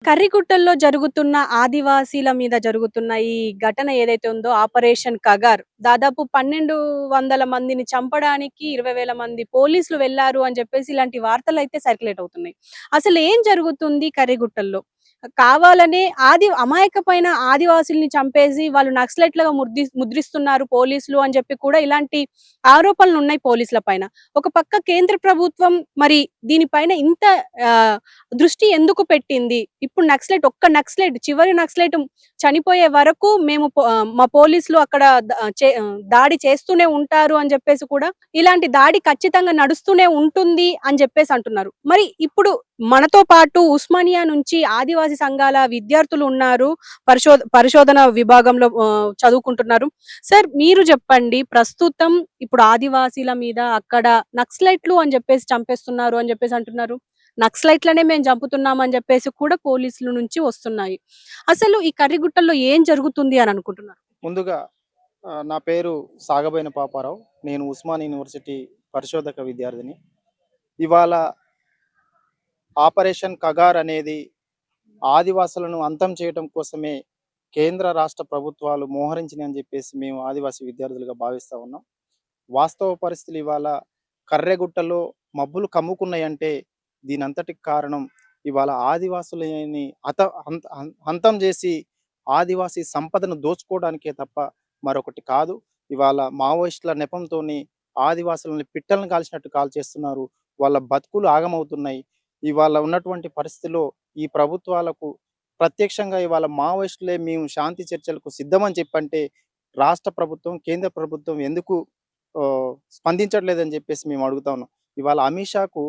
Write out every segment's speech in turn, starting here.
కర్రిగుట్టల్లో జరుగుతున్న ఆదివాసీల మీద జరుగుతున్న ఈ ఘటన ఏదైతే ఉందో ఆపరేషన్ కగార్ దాదాపు 1200 మందిని చంపడానికి 20,000 మంది పోలీసులు వెళ్లారు అని చెప్పేసి ఇలాంటి వార్తలైతే సర్క్యులేట్ అవుతున్నాయి. అసలు ఏం జరుగుతుంది కర్రిగుట్టల్లో? కావాలనే అమాయకమైన ఆదివాసుల్ని చంపేసి వాళ్ళు నక్సలైట్‌లుగా ముద్రిస్తున్నారు పోలీసులు అని చెప్పి కూడా ఇలాంటి ఆరోపణలున్నాయి పోలీసుల పైన. ఒక పక్క కేంద్ర ప్రభుత్వం మరి దీనిపైన ఇంత ఆహ్, దృష్టి ఎందుకు పెట్టింది? ఇప్పుడు ఒక్క నక్సలైట్ చివరి నక్సలైట్ చనిపోయే వరకు మా పోలీసులు అక్కడ దాడి చేస్తూనే ఉంటారు అని చెప్పేసి కూడా ఇలాంటి దాడి ఖచ్చితంగా నడుస్తూనే ఉంటుంది అని చెప్పేసి అంటున్నారు. మరి ఇప్పుడు మనతో పాటు ఉస్మానియా నుంచి ఆదివాసీ సంఘాల విద్యార్థులు ఉన్నారు. పరిశోధన విభాగంలో చదువుకుంటున్నారు. సార్ మీరు చెప్పండి. ప్రస్తుతం ఇప్పుడు ఆదివాసీల మీద అక్కడ నక్సలైట్లు అని చెప్పేసి చంపేస్తున్నారు అని చెప్పేసి అంటున్నారు. నక్సలైట్లనే మేము చంపుతున్నాం అని చెప్పేసి కూడా పోలీసుల నుంచి వస్తున్నాయి. అసలు ఈ కర్రిగుట్టల్లో ఏం జరుగుతుంది అని అనుకుంటున్నారు? ముందుగా నా పేరు సాగబోయిన పాపారావు. నేను ఉస్మాన్ యూనివర్సిటీ పరిశోధక విద్యార్థిని. ఇవాళ ఆపరేషన్ కగార్ అనేది ఆదివాసులను అంతం చేయడం కోసమే కేంద్ర రాష్ట్ర ప్రభుత్వాలు మోహరించినాయని చెప్పేసి మేము ఆదివాసీ విద్యార్థులుగా భావిస్తా ఉన్నాం. వాస్తవ పరిస్థితులు ఇవాళ కర్రెగుట్టలో మబ్బులు కమ్ముకున్నాయంటే దీనంతటికి కారణం ఇవాళ ఆదివాసులని అంతం చేసి ఆదివాసీ సంపదను దోచుకోవడానికే తప్ప మరొకటి కాదు. ఇవాళ మావోయిస్టుల నెపంతోని ఆదివాసులని పిట్టలను కాల్చినట్టు కాల్చేస్తున్నారు. వాళ్ళ బతుకులు ఆగమవుతున్నాయి. ఇవాళ ఉన్నటువంటి పరిస్థితిలో ఈ ప్రభుత్వాలకు ప్రత్యక్షంగా ఇవాళ మావోయిస్టులే మేము శాంతి చర్చలకు సిద్ధమని చెప్పంటే రాష్ట్ర ప్రభుత్వం, కేంద్ర ప్రభుత్వం ఎందుకు స్పందించట్లేదని చెప్పేసి మేము అడుగుతా ఉన్నాం. ఇవాళ అమిత్ షాకు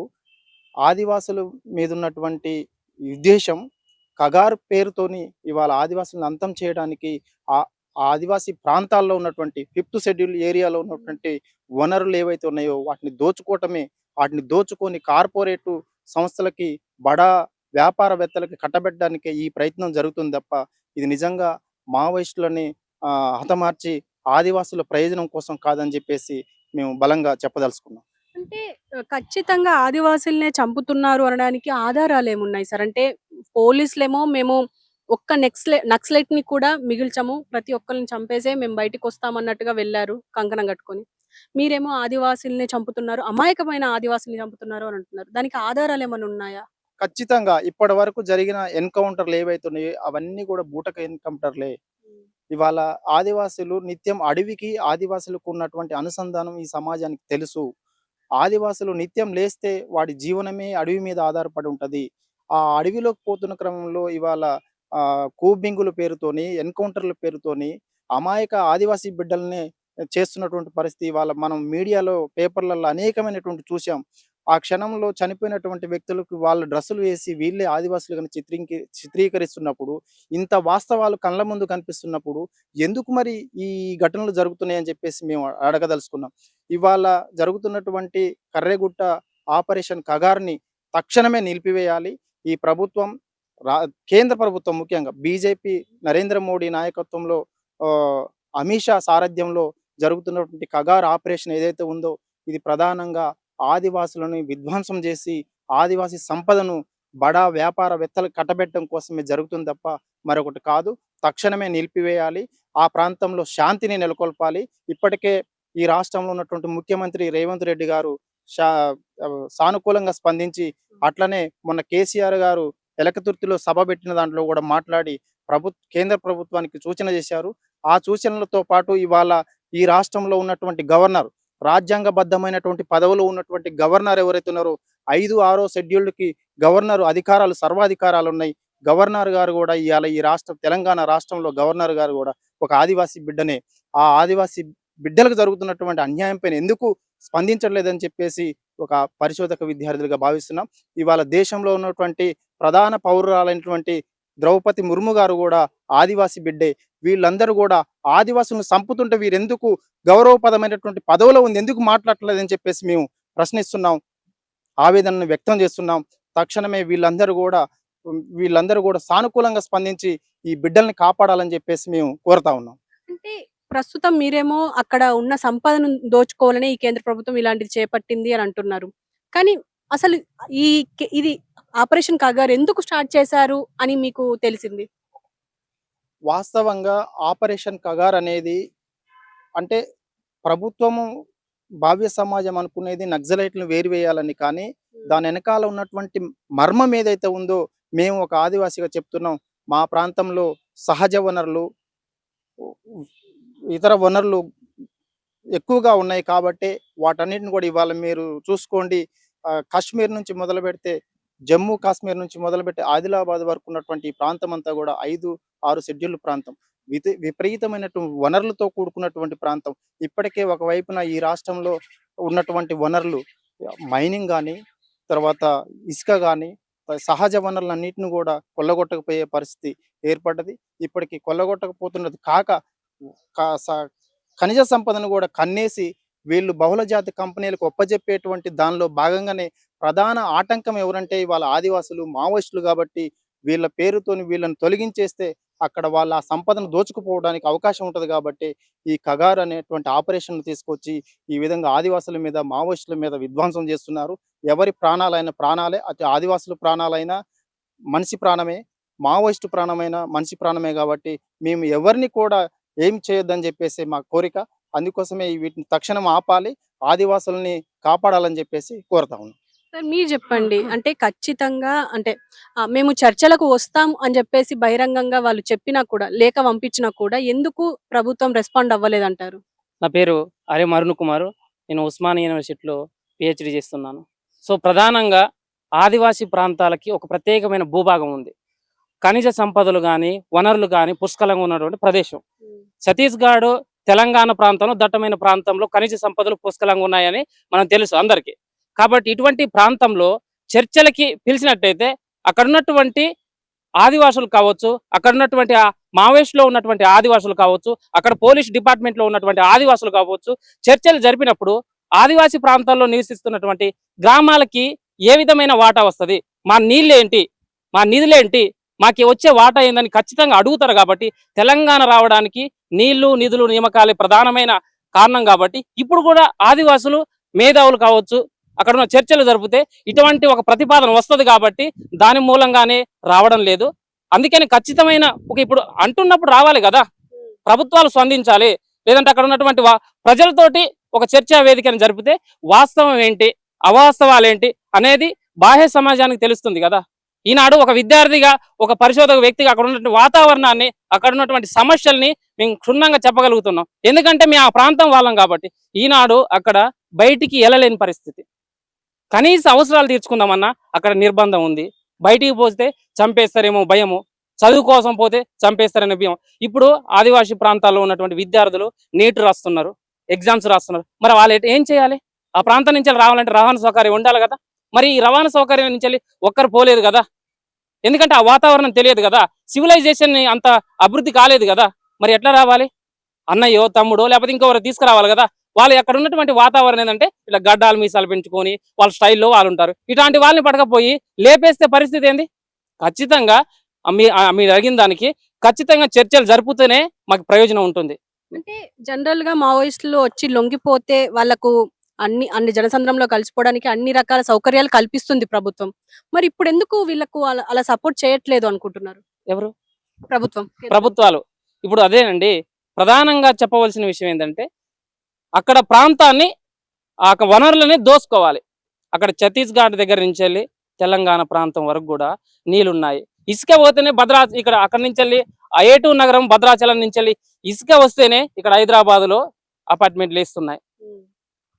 ఆదివాసుల మీద ఉన్నటువంటి ఉద్దేశం కగారు పేరుతోని ఇవాళ ఆదివాసులను అంతం చేయడానికి ఆ ఆదివాసీ ప్రాంతాల్లో ఉన్నటువంటి 5th షెడ్యూల్ ఏరియాలో ఉన్నటువంటి వనరులు ఏవైతే ఉన్నాయో వాటిని దోచుకోవటమే. వాటిని దోచుకొని కార్పొరేటు సంస్థలకి, బడా వ్యాపారవేత్తలకి కట్టబెట్టడానికే ఈ ప్రయత్నం జరుగుతుంది తప్ప ఇది నిజంగా మావోయిస్టులని హతమార్చి ఆదివాసుల ప్రయోజనం కోసం కాదని చెప్పేసి మేము బలంగా చెప్పదలుచుకున్నాం. అంటే ఖచ్చితంగా ఆదివాసులనే చంపుతున్నారు అనడానికి ఆధారాలేమున్నాయి సార్? అంటే పోలీసులేమో మేము ఒక్క నక్సలైట్‌ని కూడా మిగిల్చము. ప్రతి ఒక్కళ్ళని చంపేసే మేము బయటికొస్తామన్నట్టుగా వెళ్లారు కంకణం కట్టుకొని. మీరేమో ఆదివాసుల్ని చంపుతున్నారు. అమాయకమైన ఆదివాసుల్ని చంపుతున్నారు అని అంటున్నారు. దానికి ఆధారాలేమన్నా ఉన్నాయా? ఖచ్చితంగా ఇప్పటివరకు జరిగిన ఎన్‌కౌంటర్‌లు ఏవైతే ఉన్నాయో అవన్నీ కూడా బూటక ఎన్‌కౌంటర్‌లే. హ్మ్. ఇవాళ ఆదివాసులు నిత్యం అడవికి ఆదివాసులకు ఉన్నటువంటి అనుసంధానం ఈ సమాజానికి తెలుసు. ఆదివాసులు నిత్యం లేస్తే వాడి జీవనమే అడవి మీద ఆధారపడి ఉంటది. ఆ అడవిలోకి పోతున్న క్రమంలో ఇవాళ కూబింగుల పేరుతోని, ఎన్‌కౌంటర్‌ల పేరుతోని అమాయక ఆదివాసీ బిడ్డల్ని చేస్తున్నటువంటి పరిస్థితి ఇవాళ మనం మీడియాలో, పేపర్‌లలో అనేకమైనటువంటి చూసాం. ఆ క్షణంలో చనిపోయినటువంటి వ్యక్తులకు వాళ్ళు డ్రెస్సులు వేసి వీళ్ళే ఆదివాసులుగాని చిత్రీకరిస్తున్నప్పుడు, ఇంత వాస్తవాలు కళ్ళ ముందు కనిపిస్తున్నప్పుడు ఎందుకు మరి ఈ ఘటనలు జరుగుతున్నాయని చెప్పేసి మేము అడగదలుచుకున్నాం. ఇవాళ జరుగుతున్నటువంటి కర్రెగుట్ట ఆపరేషన్ కగార్‌ని తక్షణమే నిలిపివేయాలి. ఈ ప్రభుత్వం రా కేంద్ర ప్రభుత్వం ముఖ్యంగా బీజేపీ నరేంద్ర మోడీ నాయకత్వంలో ఆహ్, అమిత్ షా సారథ్యంలో జరుగుతున్నటువంటి కగార్ ఆపరేషన్ ఏదైతే ఉందో ఇది ప్రధానంగా ఆదివాసులను విధ్వంసం చేసి ఆదివాసీ సంపదను బడా వ్యాపారవేత్తలకు కట్టబెట్టడం కోసమే జరుగుతుంది తప్ప మరొకటి కాదు. తక్షణమే నిలిపివేయాలి. ఆ ప్రాంతంలో శాంతిని నెలకొల్పాలి. ఇప్పటికే ఈ రాష్ట్రంలో ఉన్నటువంటి ముఖ్యమంత్రి రేవంత్ రెడ్డి గారు షా సానుకూలంగా స్పందించి అట్లనే మొన్న కేసీఆర్ గారు ఎలకతుర్తిలో సభ పెట్టిన దాంట్లో కూడా మాట్లాడి కేంద్ర ప్రభుత్వానికి సూచన చేశారు. ఆ సూచనలతో పాటు ఇవాళ ఈ రాష్ట్రంలో ఉన్నటువంటి గవర్నర్ రాజ్యాంగబద్ధమైనటువంటి పదవులో ఉన్నటువంటి గవర్నర్ ఎవరైతే ఉన్నారో 5, 6 షెడ్యూల్డ్‌కి గవర్నర్ అధికారాలు సర్వాధికారాలు ఉన్నాయి. గవర్నర్ గారు కూడా ఇవాళ ఈ తెలంగాణ రాష్ట్రంలో గవర్నర్ గారు కూడా ఒక ఆదివాసీ బిడ్డనే. ఆ ఆదివాసీ బిడ్డలకు జరుగుతున్నటువంటి అన్యాయం పైన ఎందుకు స్పందించట్లేదని చెప్పేసి ఒక పరిశోధక విద్యార్థులుగా భావిస్తున్నాం. ఇవాళ దేశంలో ఉన్నటువంటి ప్రధాన పౌరురాలైనటువంటి ద్రౌపది ముర్ము గారు కూడా ఆదివాసీ బిడ్డే. వీళ్ళందరూ కూడా ఆదివాసులను చంపుతుంటే వీరెందుకు గౌరవప్రదమైనటువంటి పదవిలో ఉంది ఎందుకు మాట్లాడట్లేదని చెప్పేసి మేము ప్రశ్నిస్తున్నాం. ఆవేదనను వ్యక్తం చేస్తున్నాం. తక్షణమే వీళ్ళందరూ కూడా సానుకూలంగా స్పందించి ఈ బిడ్డల్ని కాపాడాలని చెప్పేసి మేము కోరుతా ఉన్నాం. అంటే ప్రస్తుతం మీరేమో అక్కడ ఉన్న సంపదను దోచుకోవాలని ఈ కేంద్ర ప్రభుత్వం ఇలాంటిది చేపట్టింది అని అంటున్నారు. కానీ అసలు ఇది ఆపరేషన్ కగార్ ఎందుకు స్టార్ట్ చేశారు అని మీకు తెలిసింది? వాస్తవంగా ఆపరేషన్ కగార్ అనేది అంటే ప్రభుత్వము భావ్య సమాజం అనుకునేది నక్సలైట్‌లను వేరివేయాలని. కానీ దాని ఎనకాల ఉన్నటువంటి మర్మం ఏదైతే ఉందో, మేము ఒక ఆదివాసిగా చెప్తున్నాం. మా ప్రాంతంలో సహజ వనరులు, ఇతర వనరులు ఎక్కువగా ఉన్నాయి కాబట్టే వాటన్నిటిని కూడా ఇవాళ మీరు చూసుకోండి. కాశ్మీర్ నుంచి మొదలుపెడితే, జమ్మూ కాశ్మీర్ నుంచి మొదలుపెట్టి ఆదిలాబాద్ వరకు ఉన్నటువంటి ఈ ప్రాంతం అంతా కూడా 5, 6 షెడ్యూల్డ్ ప్రాంతం. విపరీతమైనటువంటి వనరులతో కూడుకున్నటువంటి ప్రాంతం. ఇప్పటికే ఒకవైపున ఈ రాష్ట్రంలో ఉన్నటువంటి వనరులు మైనింగ్ గాని, తర్వాత ఇసుక గాని, సహజ వనరులన్నిటిని కూడా కొల్లగొట్టకపోయే పరిస్థితి ఏర్పడ్డది. ఇప్పటికి కొల్లగొట్టకపోతున్నది కాక క స ఖనిజ సంపదను గూడా కన్నేసి వీళ్ళు బహుళజాతి కంపెనీలకు ఒప్పజెప్పేటువంటి దానిలో భాగంగానే ప్రధాన ఆటంకం ఎవరంటే ఇవాళ ఆదివాసులు, మావోయిస్టులు గాబట్టి వీళ్ళ పేరుతోని వీళ్ళని తొలగించేస్తే అక్కడ వాళ్ళ ఆ సంపదను దోచుకుపోవడానికి అవకాశం ఉంటది గాబట్టి, ఈ కగార్ అనేటువంటి ఆపరేషన్‌ను తీసుకొచ్చి ఈ విధంగా ఆదివాసుల మీద, మావోయిస్టుల మీద విధ్వంసం జేస్తున్నారు. ఎవరి ప్రాణాలైన ప్రాణాలే. అటు ఆదివాసుల ప్రాణాలైనా మనిషి ప్రాణమే, మావోయిస్టు ప్రాణమైన మనిషి ప్రాణమే గాబట్టి మేము ఎవరిని కూడా ఏం చేయొద్దని జెప్పేసి మా కోరిక. అందుకోసమే వీటిని తక్షణం ఆపాలి. ఆదివాసుల్ని కాపాడాలని జెప్పేసి కోరుతా ఉన్నాం. సార్ మీరు చెప్పండి. అంటే ఖచ్చితంగా అంటే మేము చర్చలకు వస్తాం అని చెప్పేసి బహిరంగంగా వాళ్ళు చెప్పినా కూడా, లేఖ పంపించినా కూడా ఎందుకు ప్రభుత్వం రెస్పాండ్ అవ్వలేదంటారు? నా పేరు అరెం అరుణ్ కుమార్. నేను ఉస్మానియా యూనివర్సిటీలో పీహెచ్‌డీ చేస్తున్నాను. సో, ప్రధానంగా ఆదివాసీ ప్రాంతాలకి ఒక ప్రత్యేకమైన భూభాగం ఉంది. ఖనిజ సంపదలు గాని, వనరులు గాని పుష్కలంగా ఉన్నటువంటి ప్రదేశం. ఛత్తీస్‌గఢ్, తెలంగాణ ప్రాంతంలో దట్టమైన ప్రాంతంలో ఖనిజ సంపదలు పుష్కలంగా ఉన్నాయని మనం తెలుసు అందరికీ. కాబట్టి ఇటువంటి ప్రాంతంలో చర్చలకి పిలిచినట్టయితే అక్కడున్నటువంటి ఆదివాసులు కావచ్చు, అక్కడున్నటువంటి మావోయిస్టులో ఉన్నటువంటి ఆదివాసులు కావచ్చు, అక్కడ పోలీస్ డిపార్ట్మెంట్‌లో ఉన్నటువంటి ఆదివాసులు కావచ్చు, చర్చలు జరిపినప్పుడు ఆదివాసీ ప్రాంతాల్లో నివసిస్తున్నటువంటి గ్రామాలకి ఏ విధమైన వాటా వస్తది? మా నీళ్ళేంటి? మా నిధులేంటి? మాకి వచ్చే వాటా ఏందని ఖచ్చితంగా అడుగుతారు కాబట్టి, తెలంగాణ రావడానికి నీళ్లు, నిధులు, నియామకాలే ప్రధానమైన కారణం కాబట్టి, ఇప్పుడు కూడా ఆదివాసులు మేధావులు కావచ్చు, అక్కడున్న చర్చలు జరిపితే ఇటువంటి ఒక ప్రతిపాదన వస్తది కాబట్టి దాని మూలంగానే రావడం లేదు. అందుకని ఖచ్చితమైన ఇప్పుడు అంటున్నప్పుడు రావాలి కదా! ప్రభుత్వాలు స్పందించాలి. లేదంటే అక్కడ ఉన్నటువంటి ప్రజలతోటి ఒక చర్చా వేదికను జరిపితే వాస్తవం ఏంటి, అవాస్తవాలేంటి అనేది బాహ్య సమాజానికి తెలుస్తుంది కదా! ఈనాడు ఒక విద్యార్థిగా, ఒక పరిశోధక వ్యక్తిగా అక్కడ ఉన్నటువంటి వాతావరణాన్ని, అక్కడ ఉన్నటువంటి సమస్యల్ని మేము క్షుణ్ణంగా చెప్పగలుగుతున్నాం. ఎందుకంటే మేము ఆ ప్రాంతం వాళ్ళం కాబట్టి. ఈనాడు అక్కడ బయటికి వెళ్ళలేని పరిస్థితి. కనీస అవసరాలు తీర్చుకుందామన్నా అక్కడ నిర్బంధం ఉంది. బయటికి పోతే చంపేస్తారేమో భయము, చదువు కోసం పోతే చంపేస్తారనే భయం. ఇప్పుడు ఆదివాసీ ప్రాంతాల్లో ఉన్నటువంటి విద్యార్థులు నీట్ రాస్తున్నారు, ఎగ్జామ్స్ రాస్తున్నారు. మరి వాళ్ళు ఏం చేయాలి? ఆ ప్రాంతం నుంచి రావాలంటే రవాణా సౌకర్యం ఉండాలి కదా! మరి ఈ రవాణా సౌకర్యం నుంచి ఒక్కరు పోలేదు కదా! ఎందుకంటే ఆ వాతావరణం తెలియదు కదా! సివిలైజేషన్ అంత అభివృద్ధి కాలేదు కదా! మరి ఎట్లా రావాలి? అన్నయ్యో, తమ్ముడో లేకపోతే ఇంకొకరు తీసుకురావాలి కదా! వాళ్ళు అక్కడ ఉన్నటువంటి వాతావరణం ఏంటంటే ఇట్లా గడ్డాలు మీసాలు పెంచుకొని వాళ్ళ స్టైల్లో వాళ్ళు ఉంటారు. ఇట్లాంటి వాళ్ళని పడకపోయి లేపేస్తే పరిస్థితి ఏంది? ఖచ్చితంగా మీరు అడిగిన దానికి ఖచ్చితంగా చర్చలు జరుపుతూనే మాకు ప్రయోజనం ఉంటుంది. అంటే జనరల్‌గా మావోయిస్టులు వచ్చి లొంగిపోతే వాళ్ళకు అన్ని జనసంద్రంలో కలిసిపోవడానికి అన్ని రకాల సౌకర్యాలు కల్పిస్తుంది ప్రభుత్వం. మరి ఇప్పుడెందుకు వీళ్ళకు అలా సపోర్ట్ చేయట్లేదు అనుకుంటున్నారు? ఎవరు? ప్రభుత్వం. ప్రభుత్వాలు. ఇప్పుడు అదేనండి. ప్రధానంగా చెప్పవలసిన విషయం ఏంటంటే అక్కడ ప్రాంతాన్ని, ఆ వనరులని దోసుకోవాలి. అక్కడ ఛత్తీస్‌గఢ్ దగ్గర నుంచి వెళ్ళి తెలంగాణ ప్రాంతం వరకు కూడా నీళ్లున్నాయి. ఇసుక పోతేనే ఇక్కడ అక్కడి నుంచి వెళ్ళి ఏటూరు నగరం భద్రాచలం నుంచి వెళ్ళి ఇసుక వస్తేనే ఇక్కడ హైదరాబాద్లో అపార్ట్మెంట్లు వేస్తున్నాయి.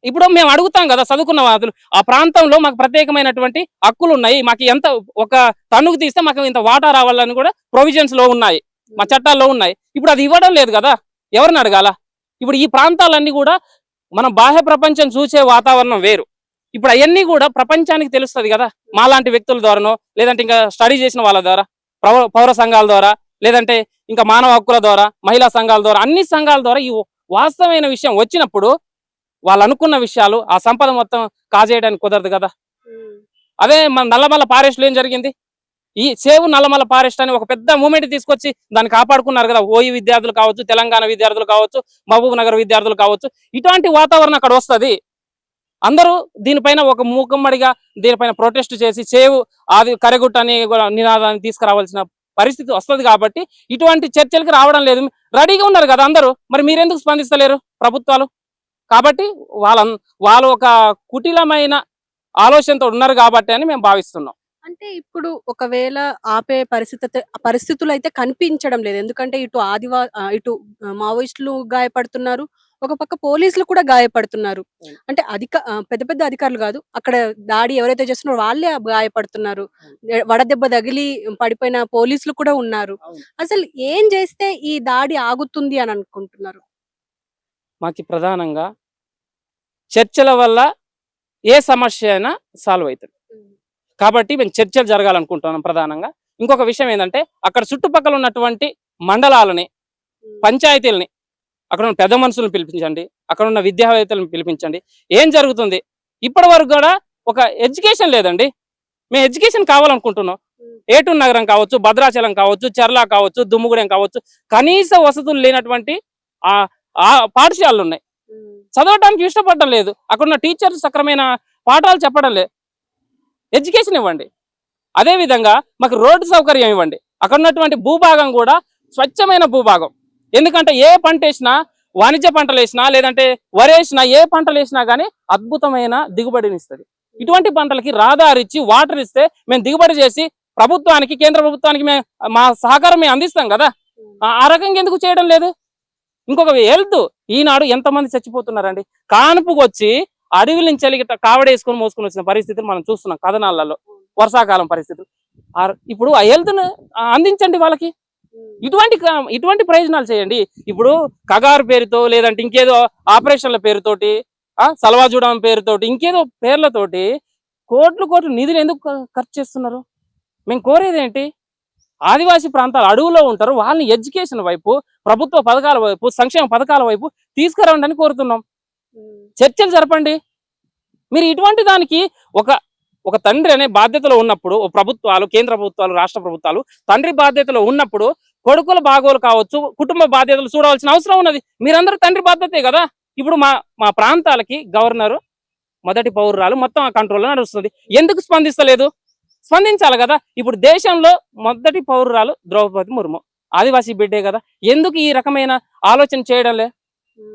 ఇప్పుడు మేము అడుగుతాం కదా చదువుకున్న వాళ్ళు, ఆ ప్రాంతంలో మాకు ప్రత్యేకమైనటువంటి హక్కులు ఉన్నాయి, మాకు ఎంత ఒక టన్నుకు తీస్తే మాకు ఇంత వాటా రావాలని కూడా ప్రొవిజన్స్ లో ఉన్నాయి, మా చట్టాల్లో ఉన్నాయి. ఇప్పుడు అది ఇవ్వడం లేదు కదా, ఎవరిని అడగాల? ఇప్పుడు ఈ ప్రాంతాలన్నీ కూడా మన బాహ్య ప్రపంచం చూసే వాతావరణం వేరు. ఇప్పుడు అవన్నీ కూడా ప్రపంచానికి తెలుస్తుంది కదా, మాలాంటి వ్యక్తుల ద్వారానో లేదంటే ఇంకా స్టడీ చేసిన వాళ్ళ ద్వారా, పౌర సంఘాల ద్వారా, లేదంటే ఇంకా మానవ హక్కుల ద్వారా, మహిళా సంఘాల ద్వారా, అన్ని సంఘాల ద్వారా ఈ వాస్తవమైన విషయం వచ్చినప్పుడు వాళ్ళు అనుకున్న విషయాలు ఆ సంపద మొత్తం కాజేయడానికి కుదరదు కదా. అదే మన నల్లమల్ల ఫారెస్ట్ లో ఏం జరిగింది? ఈ సేవ్ నల్లమల్ల ఫారెస్ట్ అని ఒక పెద్ద మూమెంట్ తీసుకొచ్చి దాన్ని కాపాడుకున్నారు కదా. ఓయి విద్యార్థులు కావచ్చు, తెలంగాణ విద్యార్థులు కావచ్చు, మహబూబ్ నగర్ విద్యార్థులు కావచ్చు. ఇటువంటి వాతావరణం అక్కడ వస్తుంది. అందరూ దీనిపైన ఒక మూకమ్మడిగా దీనిపైన ప్రొటెస్ట్ చేసి సేవ్ ఆది కరెగుట్ట అనే నినాదాన్ని తీసుకురావాల్సిన పరిస్థితి వస్తుంది కాబట్టి ఇటువంటి చర్చలకు రావడం లేదు. రెడీగా ఉన్నారు కదా అందరూ, మరి మీరెందుకు స్పందిస్తలేరు ప్రభుత్వాలు? కాబట్టి వాళ్ళ వాళ్ళు ఒక కుటిలమైన ఆలోచనతో ఉన్నారు కాబట్టి అని మేము భావిస్తున్నాం. అంటే ఇప్పుడు ఒకవేళ ఆపే పరిస్థితులు అయితే కనిపించడం లేదు. ఎందుకంటే ఇటు మావోయిస్టులు గాయపడుతున్నారు. ఒక పక్క పోలీసులు కూడా గాయపడుతున్నారు. అవును. అంటే పెద్ద పెద్ద అధికారులు గాదు. అక్కడ దాడి ఎవరైతే చేస్తున్నారో వాళ్ళే గాయపడుతున్నారు. వడదెబ్బ తగిలి పడిపోయిన పోలీసులు కూడా ఉన్నారు. అవును. అసలు ఏం చేస్తే ఈ దాడి ఆగుతుంది అని అనుకుంటున్నారు? మాకు ప్రధానంగా చర్చల వల్ల ఏ సమస్య అయినా సాల్వ్ అవుతుంది కాబట్టి మేము చర్చలు జరగాలనుకుంటున్నాం ప్రధానంగా. ఇంకొక విషయం ఏంటంటే అక్కడ చుట్టుపక్కల ఉన్నటువంటి మండలాలని, పంచాయతీలని, అక్కడ ఉన్న పెద్ద మనుషులను పిలిపించండి, అక్కడ ఉన్న విద్యావేత్తలను పిలిపించండి. ఏం జరుగుతుంది ఇప్పటి వరకు కూడా ఒక ఎడ్యుకేషన్ లేదండి. మేము ఎడ్యుకేషన్ కావాలనుకుంటున్నాం. ఏటూరు నగరం కావచ్చు, భద్రాచలం కావచ్చు, చర్ల కావచ్చు, దుమ్ముగూడెం కావచ్చు, కనీస వసతులు లేనటువంటి ఆ ఆ పాఠశాలలు ఉన్నాయి. చదవడానికి ఇష్టపడడం లేదు. అక్కడ ఉన్న టీచర్స్ సక్రమైన పాఠాలు చెప్పడం లేదు. ఎడ్యుకేషన్ ఇవ్వండి. అదేవిధంగా మాకు రోడ్డు సౌకర్యం ఇవ్వండి. అక్కడ ఉన్నటువంటి భూభాగం కూడా స్వచ్ఛమైన భూభాగం. ఎందుకంటే ఏ పంట వేసినా, వాణిజ్య పంటలు వేసినా, లేదంటే వరి వేసినా, ఏ పంటలు వేసినా కానీ అద్భుతమైన దిగుబడిని ఇస్తుంది. ఇటువంటి పంటలకి రహదారి ఇచ్చి వాటర్ ఇస్తే మేము దిగుబడి చేసి ప్రభుత్వానికి, కేంద్ర ప్రభుత్వానికి మేము మా సహకారం మేము అందిస్తాం కదా. ఆ రకంగా ఎందుకు చేయడం లేదు? ఇంకొక హెల్త్, ఈనాడు ఎంతమంది చచ్చిపోతున్నారండి. కానుపుకు వచ్చి అడవి నుంచి కావడేసుకొని మోసుకొని వచ్చిన పరిస్థితులు మనం చూస్తున్నాం కథనాలలో. వర్షాకాలం పరిస్థితులు. ఇప్పుడు ఆ హెల్త్ ను అందించండి వాళ్ళకి. ఇటువంటి ప్రయోజనాలు చేయండి. ఇప్పుడు కగారు పేరుతో, లేదంటే ఇంకేదో ఆపరేషన్ల పేరుతోటి, సల్వాజూడం పేరుతోటి, ఇంకేదో పేర్లతోటి కోట్లు నిధులు ఎందుకు ఖర్చు చేస్తున్నారు? మేము కోరేది ఏంటి? ఆదివాసీ ప్రాంతాలు అడవుల్లో ఉంటారు, వాళ్ళని ఎడ్యుకేషన్ వైపు, ప్రభుత్వ పథకాల వైపు, సంక్షేమ పథకాల వైపు తీసుకురండి అని కోరుతున్నాం. చర్చలు జరపండి. మీరు ఇటువంటి దానికి ఒక తండ్రి అనే బాధ్యతలో ఉన్నప్పుడు, ప్రభుత్వాలు, కేంద్ర ప్రభుత్వాలు, రాష్ట్ర ప్రభుత్వాలు తండ్రి బాధ్యతలో ఉన్నప్పుడు కొడుకుల బాగోలు కావచ్చు, కుటుంబ బాధ్యతలు చూడవలసిన అవసరం ఉన్నది. మీరందరూ తండ్రి బాధ్యతే కదా. ఇప్పుడు మా ప్రాంతాలకి గవర్నరు మొదటి పౌరురాలు మొత్తం ఆ కంట్రోల్లో నడుస్తుంది. ఎందుకు స్పందిస్తలేదు? స్పందించాలి కదా. ఇప్పుడు దేశంలో మొదటి పౌరురాలు ద్రౌపది ముర్ము ఆదివాసీ బిడ్డే కదా. ఎందుకు ఈ రకమైన ఆలోచన చేయడం లే?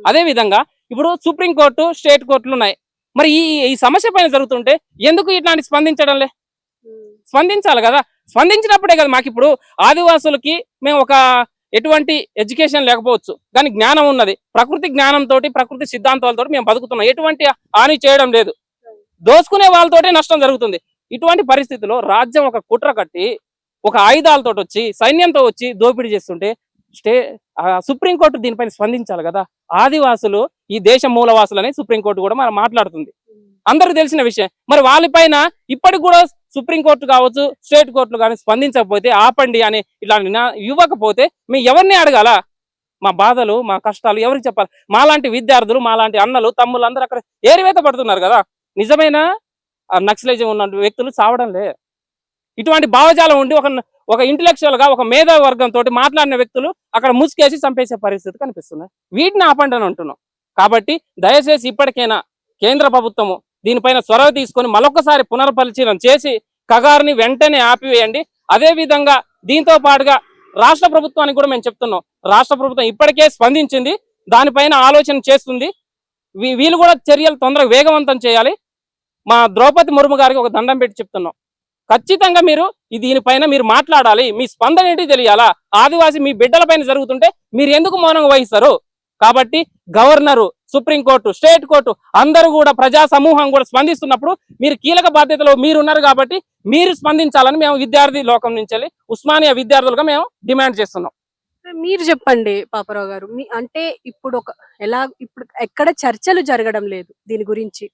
అదే విధంగా ఇప్పుడు సుప్రీంకోర్టు, స్టేట్ కోర్టులు ఉన్నాయి. మరి ఈ సమస్య పైన జరుగుతుంటే ఎందుకు ఇట్లాంటి స్పందించడం లే? స్పందించాలి కదా. స్పందించినప్పుడే కదా మాకు ఇప్పుడు ఆదివాసులకి మేము ఎటువంటి ఎడ్యుకేషన్ లేకపోవచ్చు, కానీ జ్ఞానం ఉన్నది. ప్రకృతి జ్ఞానంతో, ప్రకృతి సిద్ధాంతాలతో మేము బతుకుతున్నాం. ఎటువంటి హాని చేయడం లేదు. దోసుకునే వాళ్ళతోటే నష్టం జరుగుతుంది. ఇటువంటి పరిస్థితుల్లో రాజ్యం ఒక కుట్ర కట్టి, ఒక ఆయుధాలతో వచ్చి, సైన్యంతో వచ్చి దోపిడీ చేస్తుంటే సుప్రీంకోర్టు దీనిపైన స్పందించాలి కదా. ఆదివాసులు ఈ దేశ మూలవాసులని సుప్రీంకోర్టు కూడా మనం మాట్లాడుతుంది. అందరికి తెలిసిన విషయం. మరి వాళ్ళపైన ఇప్పటికి కూడా సుప్రీంకోర్టు కావచ్చు, స్టేట్ కోర్టులు కానీ స్పందించకపోతే, ఆపండి అని ఇట్లా ఇవ్వకపోతే మేము ఎవరిని అడగాల? మా బాధలు, మా కష్టాలు ఎవరికి చెప్పాలి? మాలాంటి విద్యార్థులు, మాలాంటి అన్నలు, తమ్ముళ్ళు అందరూ అక్కడ ఏరివేత పడుతున్నారు కదా. నిజమైన నక్సలైజం ఉన్న వ్యక్తులు చావడం లే. ఇటువంటి భావజాలం ఉండి ఒక ఇంటలెక్చువల్ గా, ఒక మేధావి వర్గంతో మాట్లాడిన వ్యక్తులు అక్కడ ముసుకేసి చంపేసే పరిస్థితి కనిపిస్తుంది. వీటిని ఆపండి అని అంటున్నాం. కాబట్టి దయచేసి ఇప్పటికైనా కేంద్ర ప్రభుత్వము దీనిపైన చొరవ తీసుకొని మరొకసారి పునర్పరిశీలన చేసి కగారుని వెంటనే ఆపివేయండి. అదే విధంగా దీంతో పాటుగా రాష్ట్ర ప్రభుత్వానికి కూడా మేము చెప్తున్నాం. రాష్ట్ర ప్రభుత్వం ఇప్పటికే స్పందించింది, దానిపైన ఆలోచన చేస్తుంది. వీళ్ళు కూడా చర్యలు తొందరగా వేగవంతం చేయాలి. మా ద్రౌపది ముర్ము గారికి ఒక దండం పెట్టి చెప్తున్నాం. ఖచ్చితంగా మీరు దీనిపైన మీరు మాట్లాడాలి. మీ స్పందన ఏంటి తెలియాలా. ఆదివాసి మీ బిడ్డల పైన జరుగుతుంటే మీరు ఎందుకు మౌనంగా వహిస్తారు? కాబట్టి గవర్నరు, సుప్రీంకోర్టు, స్టేట్ కోర్టు అందరూ కూడా, ప్రజా సమూహం కూడా స్పందిస్తున్నప్పుడు మీరు కీలక బాధ్యతలో మీరున్నారు కాబట్టి మీరు స్పందించాలని మేము విద్యార్థి లోకం నుంచి, ఉస్మానియా విద్యార్థులుగా మేము డిమాండ్ చేస్తున్నాం. మీరు చెప్పండి పాపారావు గారు. అంటే ఇప్పుడు ఎక్కడ చర్చలు జరగడం లేదు దీని గురించి.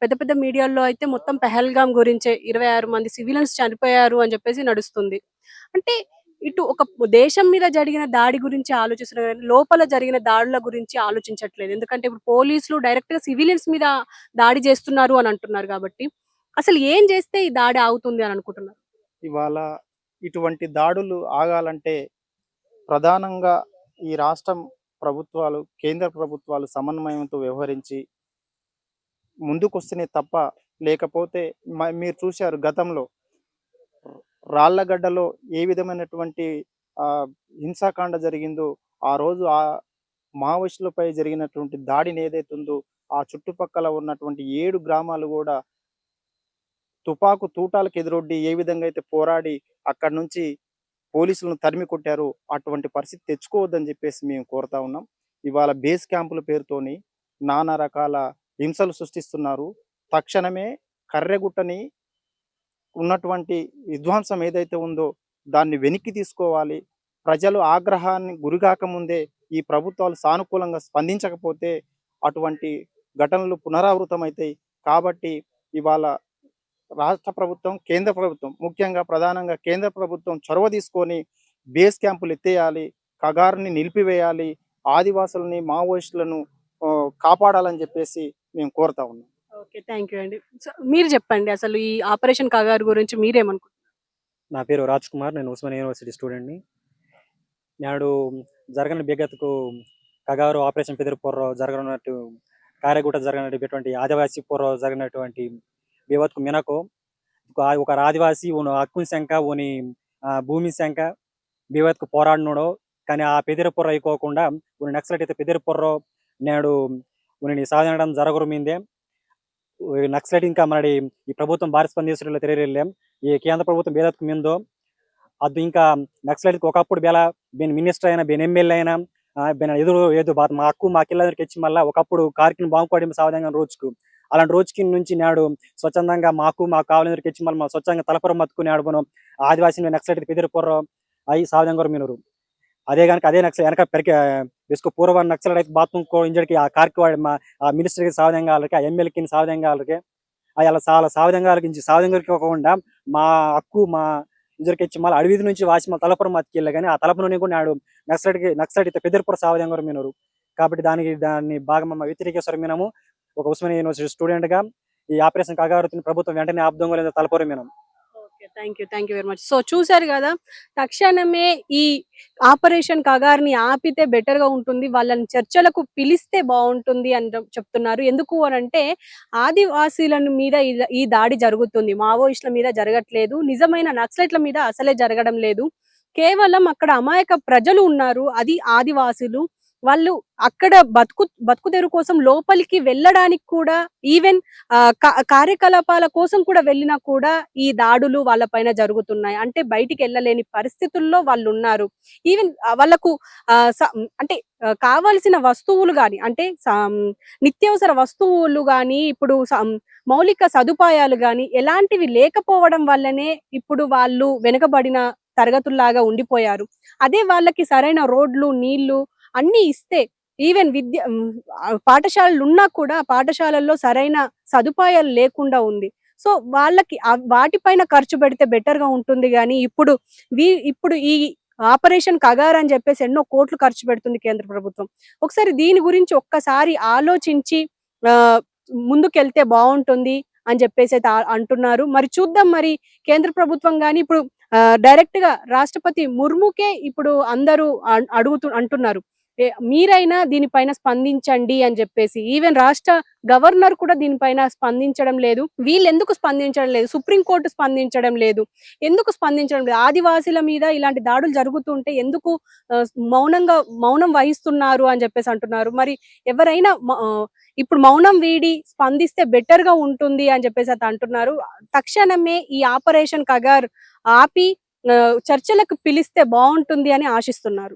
పెద్ద పెద్ద మీడియాల్లో అయితే మొత్తం పెహల్గాం గురించే 26 మంది సివిలియన్స్ చనిపోయారు అని చెప్పేసి నడుస్తుంది. అంటే ఇటు ఒక దేశం మీద జరిగిన దాడి గురించి ఆలోచిస్తున్నారు కానీ లోపల జరిగిన దాడుల గురించి ఆలోచించట్లేదు. ఎందుకంటే ఇప్పుడు పోలీసులు డైరెక్ట్ గా సివిలియన్స్ మీద దాడి చేస్తున్నారు అని అంటున్నారు కాబట్టి అసలు ఏం చేస్తే ఈ దాడి ఆగుతుంది అని అనుకుంటున్నారు? ఇవాళ ఇటువంటి దాడులు ఆగాలంటే ప్రధానంగా ఈ రాష్ట్రం ప్రభుత్వాలు, కేంద్ర ప్రభుత్వాలు సమన్వయంతో వ్యవహరించి ముందుకొస్తేనే తప్ప, లేకపోతే మీరు చూశారు గతంలో రాళ్ళగడ్డలో ఏ విధమైనటువంటి హింసాకాండ జరిగిందో, ఆ రోజు మావోయిస్టులపై జరిగినటువంటి దాడిని ఏదైతే ఉందో, ఆ చుట్టుపక్కల ఉన్నటువంటి 7 గ్రామాలు గూడా తుపాకు తూటాలకు ఎదురొడ్డి ఏ విధంగా అయితే పోరాడి అక్కడి నుంచి పోలీసులను తరిమి కొట్టారో, అటువంటి పరిస్థితి తెచ్చుకోవద్దని జెప్పేసి మేము కోరుతా ఉన్నాం. ఇవాళ బేస్ క్యాంపుల పేరుతోని నానా రకాల హింసలు సృష్టిస్తున్నారు. తక్షణమే కర్రెగుట్టని ఉన్నటువంటి విధ్వంసం ఏదైతే ఉందో దాన్ని వెనక్కి తీసుకోవాలి. ప్రజలు ఆగ్రహాన్ని గురిగాకముందే ఈ ప్రభుత్వాలు సానుకూలంగా స్పందించకపోతే అటువంటి ఘటనలు పునరావృతమైతాయి. కాబట్టి ఇవాళ రాష్ట్ర ప్రభుత్వం, కేంద్ర ప్రభుత్వం, ముఖ్యంగా ప్రధానంగా కేంద్ర ప్రభుత్వం చొరవ తీసుకొని బేస్ క్యాంపులు ఎత్తేయాలి. కగారుని నిలిపివేయాలి. ఆదివాసులని, మావోయిస్టులను కాపాడాలని చెప్పేసి మేము కోరుతా ఉన్నాం. ఓకే. థ్యాంక్ యూ అండి. సో, మీరు చెప్పండి అసలు ఈ ఆపరేషన్ కగారు గురించి మీరేమనుకుంటున్నారు? నా పేరు రాజ్ కుమార్. నేను ఉస్మానియా యూనివర్సిటీ స్టూడెంట్‌ని. నాడు జరగని బెగత్కు కగారు ఆపరేషన్ పెదరి పోర్రో జరగనున్నట్టు కారెగుట్ట జరగనటువంటి ఆదివాసీ పోర్రో జరిగినటువంటి బేవత్కు మినకో ఒక ఆదివాసీ ఉన్ హక్కుని శంక ఉని భూమి శంక బేవత్కు పోరాడినోడో కానీ ఆ పెదిరి పొర్ర అయిపోకుండా ఉని నక్సలైట్ అయితే పెదిరి పొర్రో నేడు ఉని సాధనడం జరగరు మీందే నక్సలైట్ ఇంకా మనడి ఈ ప్రభుత్వం భారీ స్పందించడంలో తెలియలేం. ఈ కేంద్ర ప్రభుత్వం బేదత్కు మిందో అది ఇంకా నక్సలైట్కి ఒకప్పుడు బేల బెన్ మినిస్టర్ అయినా బెన్ ఎమ్మెల్యే అయినా బెన్ ఎదురు ఏదో మా హక్కు మా కిల్లరికి ఇచ్చి మళ్ళీ ఒకప్పుడు కార్కిని బాంబుకోవడం సాధనంగా రోజుకు అలాంటి రోజుకి నుంచి నాడు స్వచ్ఛందంగా మాకు కావాలని ఇచ్చి మళ్ళీ స్వచ్ఛంగా తలపురం మత్తుకుని ఆడుకును ఆదివాసీ నక్సలైట్ పెదిరి పొర్ర అవి సాధనంగా మీనరు అదే కనుక అదే నక్సల్ వెనక పెరిగి వేసుకో పూర్వ నక్సలైట్ అయితే బాత్రూమ్ ఇంజడికి ఆ కార్కి ఆ మినిస్టర్కి సాధనంగా వాళ్ళకి ఆ ఎమ్మెల్యేకి సాధనంగా వాళ్ళకి అలా చాలా సాధనంగా సాధనంగా ఇవ్వకుండా మా హక్కు మా ఇంజరికి ఇచ్చి మళ్ళీ అడవి నుంచి వాసి మా తలపురం మత్తుకెళ్ళి కానీ ఆ తలపురం కూడా నాడు నక్సలైట్ అయితే పెద్దరిపుర సాధనంగా మీనరు. కాబట్టి దాన్ని బాగా మా వ్యతిరేకేశ్వరం మీనము ఒక ఉస్మానియా యూనివర్సిటీ స్టూడెంట్గా ఈ ఆపరేషన్ కగారుని ప్రభుత్వం వెంటనే ఆపుదొంగ లేదా తలపురం మీనం. Okay. Thank you very much. So, చూశారు కదా, తక్షణమే ఈ ఆపరేషన్ కగార్ని ఆపితే బెటర్ గా ఉంటుంది, వాళ్ళని చర్చలకు పిలిస్తే బాగుంటుంది అని చెప్తున్నారు. ఎందుకు అనంటే ఆదివాసీల మీద ఈ దాడి జరుగుతుంది, మావోయిస్టుల మీద జరగట్లేదు, నిజమైన నక్సలైట్ల మీద అసలే జరగడం లేదు. కేవలం అక్కడ అమాయక ప్రజలు ఉన్నారు, అది ఆదివాసులు. వాళ్ళు అక్కడ బతుకుదెరు కోసం లోపలికి వెళ్ళడానికి కూడా ఈవెన్ కార్యకలాపాల కోసం కూడా వెళ్ళినా కూడా ఈ దాడులు వాళ్ళ పైన జరుగుతున్నాయి. అంటే బయటికి వెళ్ళలేని పరిస్థితుల్లో వాళ్ళు ఉన్నారు. ఈవెన్ వాళ్ళకు అంటే కావాల్సిన వస్తువులు గాని, అంటే నిత్యావసర వస్తువులు గాని, ఇప్పుడు మౌలిక సదుపాయాలు గాని ఎలాంటివి లేకపోవడం వల్లనే ఇప్పుడు వాళ్ళు వెనుకబడిన తరగతుల్లాగా ఉండిపోయారు. అదే వాళ్ళకి సరైన రోడ్లు, నీళ్లు అన్ని ఇస్తే, ఈవెన్ పాఠశాలలు ఉన్నా కూడా పాఠశాలల్లో సరైన సదుపాయాలు లేకుండా ఉంది. సో, వాళ్ళకి వాటిపైన ఖర్చు పెడితే బెటర్ గా ఉంటుంది. కానీ ఇప్పుడు ఈ ఆపరేషన్ కగార్ అని చెప్పేసి ఎన్నో కోట్లు ఖర్చు పెడుతుంది కేంద్ర ప్రభుత్వం. ఒకసారి దీని గురించి ఒక్కసారి ఆలోచించి ముందుకెళ్తే బాగుంటుంది అని చెప్పేసి అయితే అంటున్నారు. మరి చూద్దాం, మరి కేంద్ర ప్రభుత్వం గాని ఇప్పుడు డైరెక్ట్ గా రాష్ట్రపతి ముర్ముకే ఇప్పుడు అందరూ అంటున్నారు, మీరైనా దీనిపైన స్పందించండి అని చెప్పేసి. ఈవెన్ రాష్ట్ర గవర్నర్ కూడా దీనిపైన స్పందించడం లేదు. వీళ్ళు ఎందుకు స్పందించడం లేదు? సుప్రీంకోర్టు స్పందించడం లేదు. ఎందుకు స్పందించడం లేదు? ఆదివాసీల మీద ఇలాంటి దాడులు జరుగుతుంటే ఎందుకు మౌనం వహిస్తున్నారు అని చెప్పేసి అంటున్నారు. మరి ఎవరైనా ఇప్పుడు మౌనం వీడి స్పందిస్తే బెటర్ గా ఉంటుంది అని చెప్పేసి అది అంటున్నారు. తక్షణమే ఈ ఆపరేషన్ కగార్ ఆపి చర్చలకు పిలిస్తే బాగుంటుంది అని ఆశిస్తున్నారు.